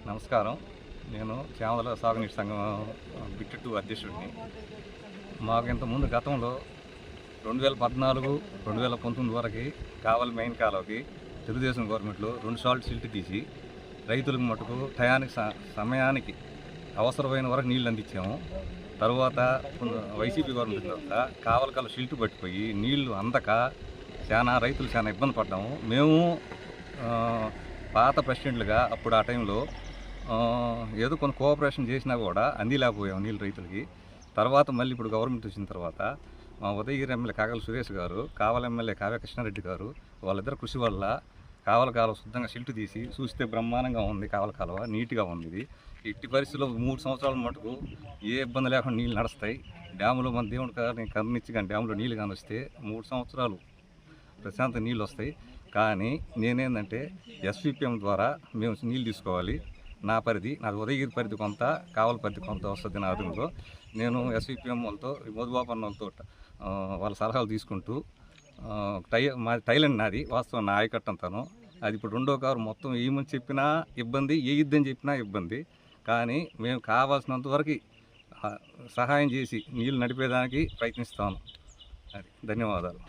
నమస్కారం. నేను చామల సాగునీటి సంఘం బిట్ 2 అధ్యక్షుడిని. మాకు ఇంతకుముందు గతంలో 2014, 2019 వరకు కావలి మెయిన్ కాలువకి తెలుగుదేశం గవర్నమెంట్లో 2 సార్లు సిల్ట్ తీసి రైతులకు మటుకు సమయానికి అవసరమైన వరకు నీళ్ళు అందించాము. తరువాత వైసీపీ గవర్నమెంట్ తర్వాత కావలికల్లా సిల్ట్ పట్టిపోయి నీళ్లు అందక రైతులు చాలా ఇబ్బంది పడ్డాము. మేము పాత ప్రెసిడెంట్లుగా అప్పుడు ఆ టైంలో ఏదో కొన్ని కోఆపరేషన్ చేసినా కూడా అందిలేకపోయాం నీళ్ళు రైతులకి. తర్వాత మళ్ళీ ఇప్పుడు గవర్నమెంట్ వచ్చిన తర్వాత మా ఉదయగిరి ఎమ్మెల్యే కాగల సురేష్ గారు, కావలి ఎమ్మెల్యే కావ్య కృష్ణారెడ్డి గారు వాళ్ళిద్దరు కృషి వల్ల కావలి కాలువ శుద్ధంగా సిల్ట్ తీసి చూస్తే బ్రహ్మాండంగా ఉంది. కావలి కాలువ నీట్గా ఉంది. ఇది ఇట్టి పరిస్థితుల్లో 3 సంవత్సరాల మటుకు ఏ ఇబ్బంది లేకుండా నీళ్ళు నడుస్తాయి. డ్యాములో మన దేవుడు కరుణించి కానీ డ్యాములో నీళ్ళు కానీ వస్తే 3 సంవత్సరాలు ప్రశాంత నీళ్ళు వస్తాయి. కానీ నేనేందంటే ఎస్విపిఎం ద్వారా మేము నీళ్ళు తీసుకోవాలి. నాది ఉదయగిరి పరిధి కొంత, కావలి పరిధి కొంత వస్తుంది. నా అదుపులో నేను ఎస్విపిఎం వాళ్ళతో, మధుబాపన్న వాళ్ళతో వాళ్ళ సలహాలు తీసుకుంటూ మాది టైలెండ్ నాది వాస్తవం నా ఆయకట్టంతాను. అది ఇప్పుడు 2వ కారు మొత్తం ఏమని చెప్పినా ఇబ్బంది, వేయిద్దని చెప్పినా ఇబ్బంది. కానీ మేము కావాల్సినంత వరకు సహాయం చేసి నీళ్ళు నడిపేదానికి ప్రయత్నిస్తాను. అది ధన్యవాదాలు.